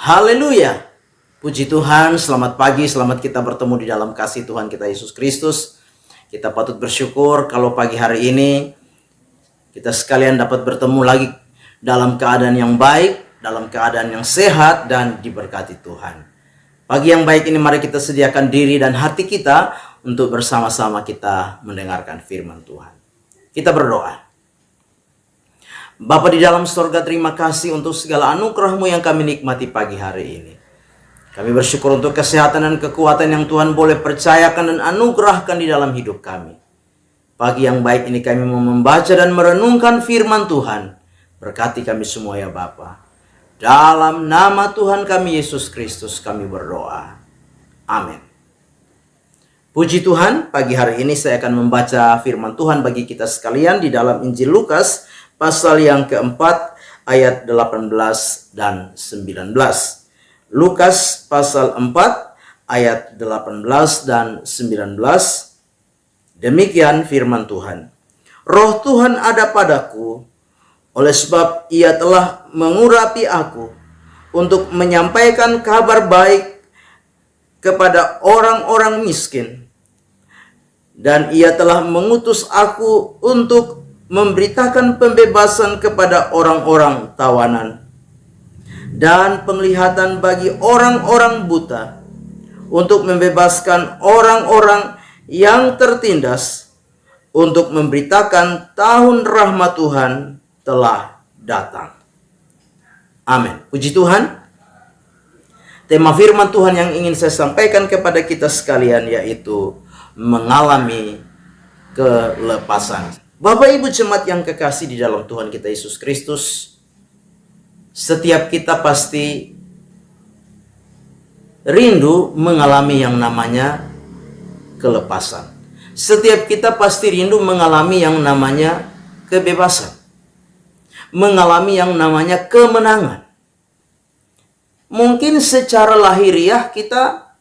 Haleluya. Puji Tuhan, selamat pagi, selamat kita bertemu di dalam kasih Tuhan kita Yesus Kristus. Kita patut bersyukur kalau pagi hari ini kita sekalian dapat bertemu lagi dalam keadaan yang baik, dalam keadaan yang sehat dan diberkati Tuhan. Pagi yang baik ini mari kita sediakan diri dan hati kita untuk bersama-sama kita mendengarkan firman Tuhan. Kita berdoa. Bapa di dalam sorga, terima kasih untuk segala anugerah-Mu yang kami nikmati pagi hari ini. Kami bersyukur untuk kesehatan dan kekuatan yang Tuhan boleh percayakan dan anugerahkan di dalam hidup kami. Pagi yang baik ini kami mau membaca dan merenungkan firman Tuhan. Berkati kami semua ya Bapa. Dalam nama Tuhan kami Yesus Kristus kami berdoa. Amin. Puji Tuhan, pagi hari ini saya akan membaca firman Tuhan bagi kita sekalian di dalam Injil Lukas pasal yang keempat ayat 18 dan 19. Lukas pasal 4 ayat 18 dan 19. Demikian firman Tuhan. Roh Tuhan ada padaku, oleh sebab Ia telah mengurapi aku untuk menyampaikan kabar baik kepada orang-orang miskin. Dan Ia telah mengutus aku untuk memberitakan pembebasan kepada orang-orang tawanan dan penglihatan bagi orang-orang buta, untuk membebaskan orang-orang yang tertindas, untuk memberitakan tahun rahmat Tuhan telah datang. Amin. Puji Tuhan. Tema firman Tuhan yang ingin saya sampaikan kepada kita sekalian yaitu mengalami kelepasan. Bapak Ibu jemaat yang kekasih di dalam Tuhan kita Yesus Kristus, setiap kita pasti rindu mengalami yang namanya kelepasan. Setiap kita pasti rindu mengalami yang namanya kebebasan. Mengalami yang namanya kemenangan. Mungkin secara lahiriah kita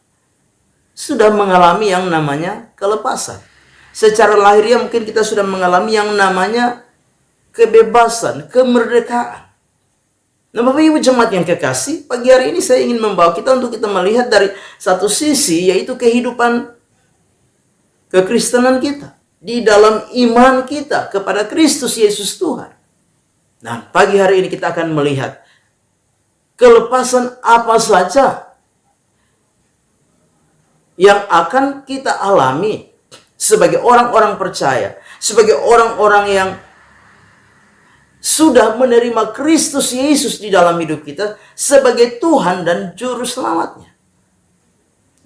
sudah mengalami yang namanya kelepasan. Secara lahiriah mungkin kita sudah mengalami yang namanya kebebasan, kemerdekaan. Nah Bapak Ibu jemaat yang kekasih, pagi hari ini saya ingin membawa kita untuk kita melihat dari satu sisi, yaitu kehidupan kekristenan kita. Di dalam iman kita kepada Kristus Yesus Tuhan. Nah pagi hari ini kita akan melihat kelepasan apa saja yang akan kita alami sebagai orang-orang percaya, sebagai orang-orang yang sudah menerima Kristus Yesus di dalam hidup kita sebagai Tuhan dan Juru Selamatnya.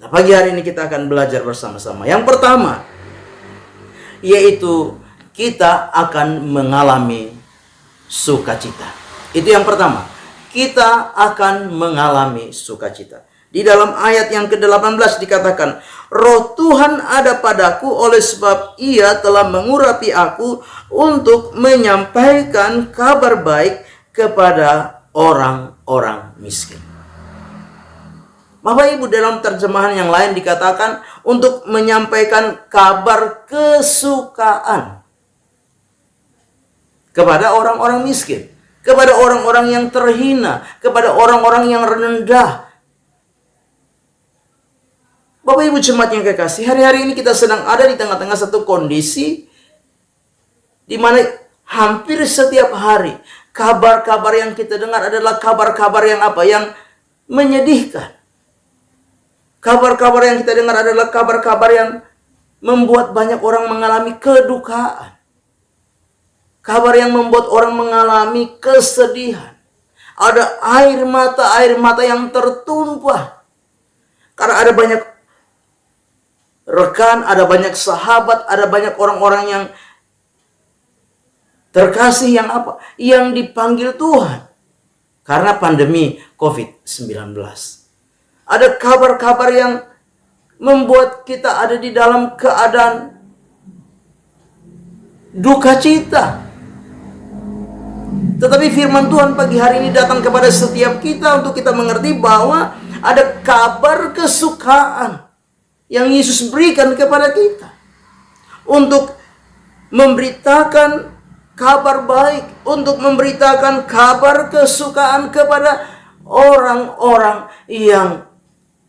Nah pagi hari ini kita akan belajar bersama-sama. Yang pertama, yaitu kita akan mengalami sukacita. Itu yang pertama. Kita akan mengalami sukacita. Di dalam ayat yang ke-18 dikatakan, Roh Tuhan ada padaku oleh sebab Ia telah mengurapi aku untuk menyampaikan kabar baik kepada orang-orang miskin. Bapak Ibu, dalam terjemahan yang lain dikatakan untuk menyampaikan kabar kesukaan kepada orang-orang miskin, kepada orang-orang yang terhina, kepada orang-orang yang rendah. Bapak Ibu jemaat yang kekasih, hari-hari ini kita sedang ada di tengah-tengah satu kondisi di mana hampir setiap hari kabar-kabar yang kita dengar adalah kabar-kabar yang apa? Yang menyedihkan. Kabar-kabar yang kita dengar adalah kabar-kabar yang membuat banyak orang mengalami kedukaan. Kabar yang membuat orang mengalami kesedihan. Ada air mata yang tertumpah. Karena ada banyak rekan, ada banyak sahabat, ada banyak orang-orang yang terkasih yang apa? Yang dipanggil Tuhan karena pandemi COVID-19. Ada kabar-kabar yang membuat kita ada di dalam keadaan duka cita. Tetapi firman Tuhan pagi hari ini datang kepada setiap kita untuk kita mengerti bahwa ada kabar kesukaan yang Yesus berikan kepada kita untuk memberitakan kabar baik, untuk memberitakan kabar kesukaan kepada orang-orang yang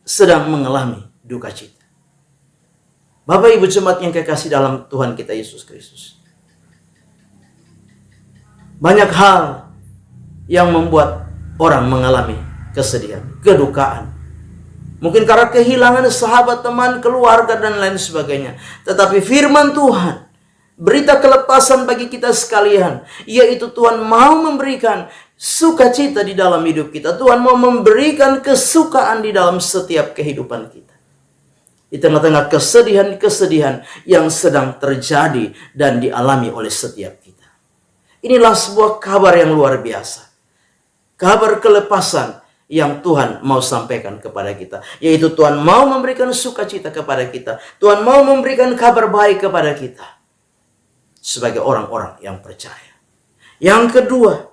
sedang mengalami duka cita. Bapak Ibu jemaat yang kekasih dalam Tuhan kita Yesus Kristus. Banyak hal yang membuat orang mengalami kesedihan, kedukaan. Mungkin karena kehilangan sahabat, teman, keluarga, dan lain sebagainya. Tetapi firman Tuhan, berita kelepasan bagi kita sekalian, yaitu Tuhan mau memberikan sukacita di dalam hidup kita. Tuhan mau memberikan kesukaan di dalam setiap kehidupan kita. Di tengah-tengah kesedihan-kesedihan yang sedang terjadi dan dialami oleh setiap kita. Inilah sebuah kabar yang luar biasa. Kabar kelepasan yang Tuhan mau sampaikan kepada kita. Yaitu Tuhan mau memberikan sukacita kepada kita. Tuhan mau memberikan kabar baik kepada kita. Sebagai orang-orang yang percaya. Yang kedua,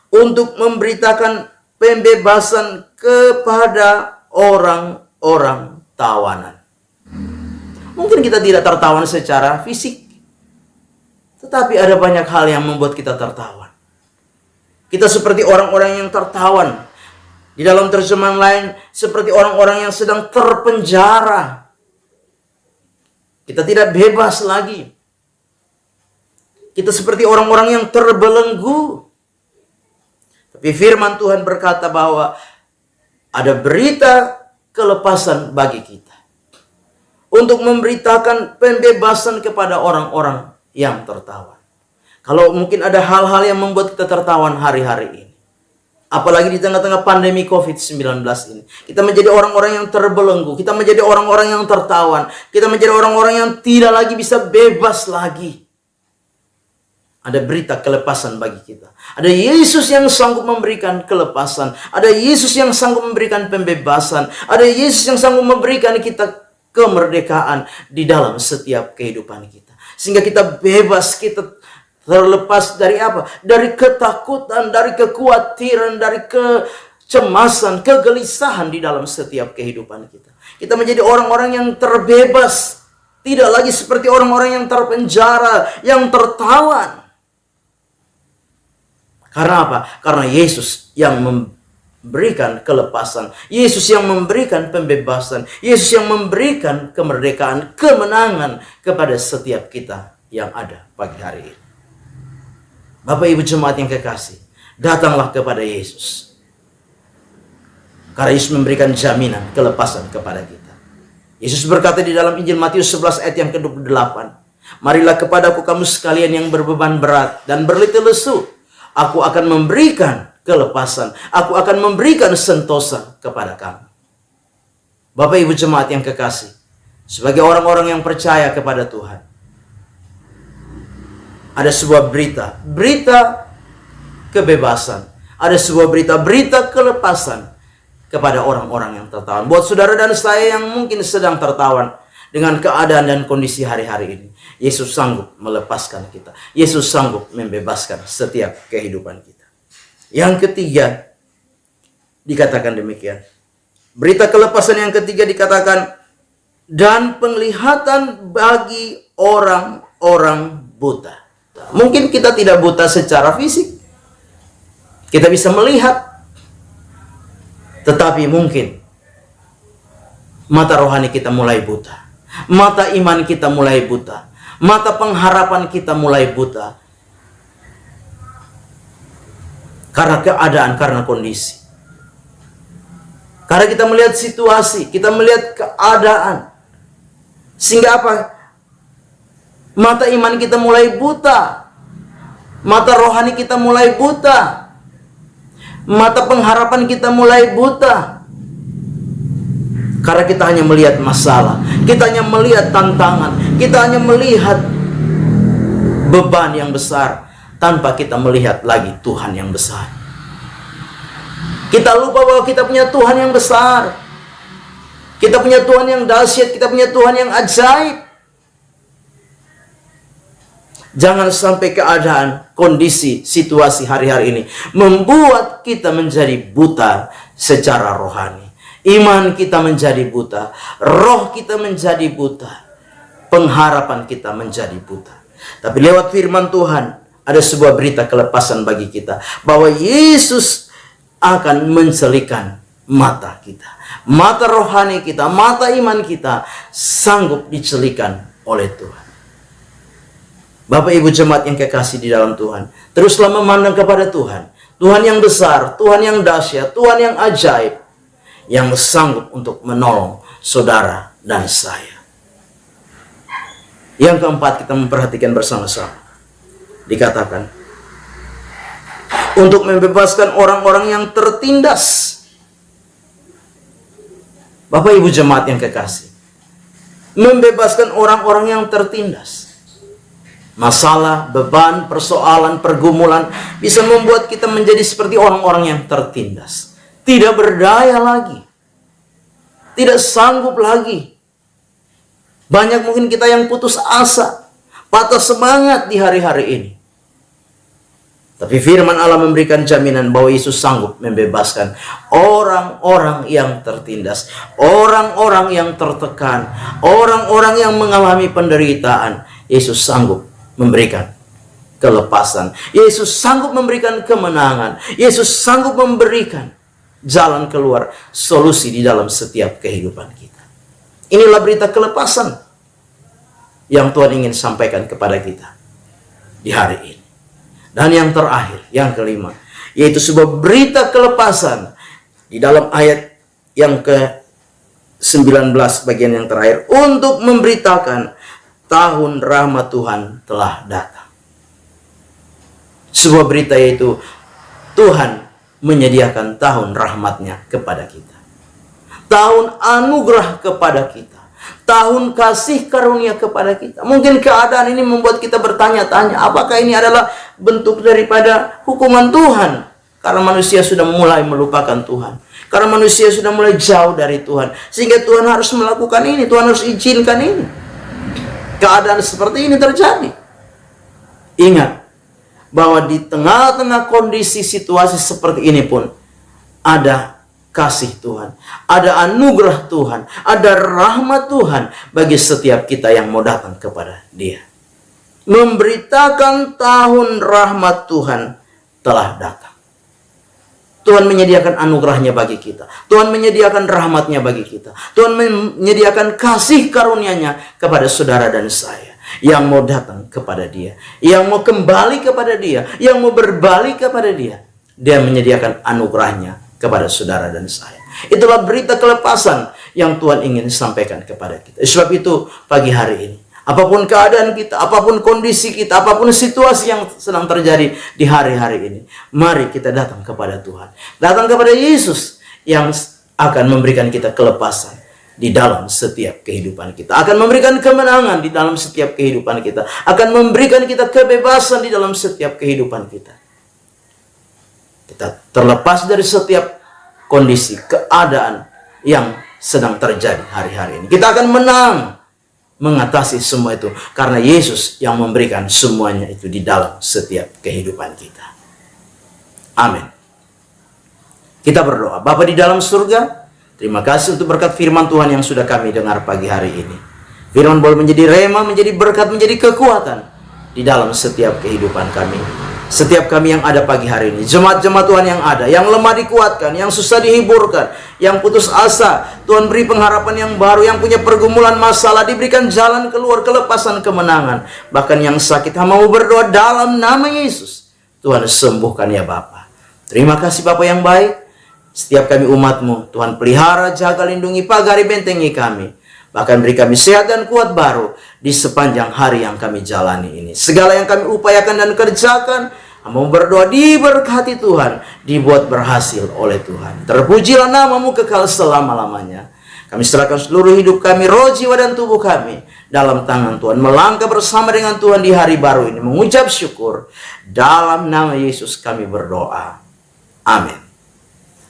untuk memberitakan pembebasan kepada orang-orang tawanan. Mungkin kita tidak tertawan secara fisik. Tetapi ada banyak hal yang membuat kita tertawan. Kita seperti orang-orang yang tertawan. Di dalam terjemahan lain, seperti orang-orang yang sedang terpenjara. Kita tidak bebas lagi. Kita seperti orang-orang yang terbelenggu. Tapi firman Tuhan berkata bahwa ada berita kelepasan bagi kita. Untuk memberitakan pembebasan kepada orang-orang yang tertawan. Kalau mungkin ada hal-hal yang membuat kita tertawan hari-hari ini. Apalagi di tengah-tengah pandemi COVID-19 ini. Kita menjadi orang-orang yang terbelenggu. Kita menjadi orang-orang yang tertawan. Kita menjadi orang-orang yang tidak lagi bisa bebas lagi. Ada berita kelepasan bagi kita. Ada Yesus yang sanggup memberikan kelepasan. Ada Yesus yang sanggup memberikan pembebasan. Ada Yesus yang sanggup memberikan kita kemerdekaan di dalam setiap kehidupan kita. Sehingga kita bebas, kita terlepas dari apa? Dari ketakutan, dari kekhawatiran, dari kecemasan, kegelisahan di dalam setiap kehidupan kita. Kita menjadi orang-orang yang terbebas. Tidak lagi seperti orang-orang yang terpenjara, yang tertawan. Karena apa? Karena Yesus yang memberikan kelepasan. Yesus yang memberikan pembebasan. Yesus yang memberikan kemerdekaan, kemenangan kepada setiap kita yang ada pagi hari ini. Bapak Ibu jemaat yang kekasih, datanglah kepada Yesus. Karena Yesus memberikan jaminan kelepasan kepada kita. Yesus berkata di dalam Injil Matius 11 ayat yang ke-28. Marilah kepadaku kamu sekalian yang berbeban berat dan berletih lesu. Aku akan memberikan kelepasan. Aku akan memberikan sentosa kepada kamu. Bapak Ibu jemaat yang kekasih, sebagai orang-orang yang percaya kepada Tuhan, ada sebuah berita kebebasan. Ada sebuah berita kelepasan kepada orang-orang yang tertawan. Buat saudara dan saya yang mungkin sedang tertawan dengan keadaan dan kondisi hari-hari ini, Yesus sanggup melepaskan kita. Yesus sanggup membebaskan setiap kehidupan kita. Yang ketiga, dikatakan demikian. Berita kelepasan yang ketiga dikatakan, dan penglihatan bagi orang-orang buta. Mungkin kita tidak buta secara fisik. Kita bisa melihat. Tetapi mungkin mata rohani kita mulai buta. Mata iman kita mulai buta. Mata pengharapan kita mulai buta. Karena keadaan, karena kondisi. Karena kita melihat situasi, kita melihat keadaan. Sehingga apa? Mata iman kita mulai buta. Mata rohani kita mulai buta. Mata pengharapan kita mulai buta. Karena kita hanya melihat masalah. Kita hanya melihat tantangan. Kita hanya melihat beban yang besar. Tanpa kita melihat lagi Tuhan yang besar. Kita lupa bahwa kita punya Tuhan yang besar. Kita punya Tuhan yang dahsyat. Kita punya Tuhan yang ajaib. Jangan sampai keadaan, kondisi, situasi hari-hari ini membuat kita menjadi buta secara rohani. Iman kita menjadi buta. Roh kita menjadi buta. Pengharapan kita menjadi buta. Tapi lewat firman Tuhan, ada sebuah berita kelepasan bagi kita. Bahwa Yesus akan mencelikan mata kita. Mata rohani kita, mata iman kita sanggup dicelikan oleh Tuhan. Bapak Ibu jemaat yang kekasih di dalam Tuhan, teruslah memandang kepada Tuhan. Tuhan yang besar, Tuhan yang dahsyat, Tuhan yang ajaib, yang sanggup untuk menolong saudara dan saya. Yang keempat, kita memperhatikan bersama-sama. Dikatakan, untuk membebaskan orang-orang yang tertindas. Bapak Ibu jemaat yang kekasih, membebaskan orang-orang yang tertindas. Masalah, beban, persoalan, pergumulan bisa membuat kita menjadi seperti orang-orang yang tertindas. Tidak berdaya lagi. Tidak sanggup lagi. Banyak mungkin kita yang putus asa, patah semangat di hari-hari ini. Tapi firman Allah memberikan jaminan bahwa Yesus sanggup membebaskan orang-orang yang tertindas, orang-orang yang tertekan, orang-orang yang mengalami penderitaan. Yesus sanggup memberikan kelepasan. Yesus sanggup memberikan kemenangan. Yesus sanggup memberikan jalan keluar, solusi di dalam setiap kehidupan kita. Inilah berita kelepasan yang Tuhan ingin sampaikan kepada kita di hari ini. Dan yang terakhir, yang kelima, yaitu sebuah berita kelepasan di dalam ayat yang ke-19 bagian yang terakhir, untuk memberitakan tahun rahmat Tuhan telah datang. Sebuah berita yaitu Tuhan menyediakan tahun rahmatnya kepada kita. Tahun anugerah kepada kita. Tahun kasih karunia kepada kita. Mungkin keadaan ini membuat kita bertanya-tanya, apakah ini adalah bentuk daripada hukuman Tuhan? Karena manusia sudah mulai melupakan Tuhan. Karena manusia sudah mulai jauh dari Tuhan. Sehingga Tuhan harus melakukan ini. Tuhan harus izinkan ini. Keadaan seperti ini terjadi. Ingat, bahwa di tengah-tengah kondisi situasi seperti ini pun ada kasih Tuhan, ada anugerah Tuhan, ada rahmat Tuhan bagi setiap kita yang mau datang kepada Dia. Memberitakan tahun rahmat Tuhan telah datang. Tuhan menyediakan anugerahnya bagi kita. Tuhan menyediakan rahmatnya bagi kita. Tuhan menyediakan kasih karunia-Nya kepada saudara dan saya yang mau datang kepada Dia, yang mau kembali kepada Dia, yang mau berbalik kepada Dia. Dia menyediakan anugerahnya kepada saudara dan saya. Itulah berita kelepasan yang Tuhan ingin sampaikan kepada kita. Sebab itu pagi hari ini, apapun keadaan kita, apapun kondisi kita, apapun situasi yang sedang terjadi di hari-hari ini, mari kita datang kepada Tuhan. Datang kepada Yesus yang akan memberikan kita kelepasan di dalam setiap kehidupan kita. Akan memberikan kemenangan di dalam setiap kehidupan kita. Akan memberikan kita kebebasan di dalam setiap kehidupan kita. Kita terlepas dari setiap kondisi, keadaan yang sedang terjadi hari-hari ini. Kita akan menang mengatasi semua itu. Karena Yesus yang memberikan semuanya itu di dalam setiap kehidupan kita. Amin. Kita berdoa. Bapa di dalam surga, terima kasih untuk berkat firman Tuhan yang sudah kami dengar pagi hari ini. Firman boleh menjadi rema, menjadi berkat, menjadi kekuatan di dalam setiap kehidupan kami. Setiap kami yang ada pagi hari ini, jemaat-jemaat Tuhan yang ada, yang lemah dikuatkan, yang susah dihiburkan, yang putus asa, Tuhan beri pengharapan yang baru, yang punya pergumulan masalah, diberikan jalan keluar, kelepasan, kemenangan. Bahkan yang sakit, hamba mau berdoa dalam nama Yesus, Tuhan sembuhkan ya Bapa. Terima kasih Bapa yang baik. Setiap kami umat-Mu, Tuhan pelihara, jaga, lindungi, pagari, bentengi kami. Bahkan beri kami sehat dan kuat baru di sepanjang hari yang kami jalani ini. Segala yang kami upayakan dan kerjakan, mau berdoa diberkati Tuhan, dibuat berhasil oleh Tuhan. Terpujilah nama-Mu kekal selama-lamanya. Kami serahkan seluruh hidup kami, roh, jiwa, dan tubuh kami dalam tangan Tuhan. Melangkah bersama dengan Tuhan di hari baru ini. Mengucap syukur. Dalam nama Yesus kami berdoa. Amin.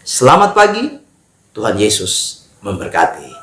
Selamat pagi. Tuhan Yesus memberkati.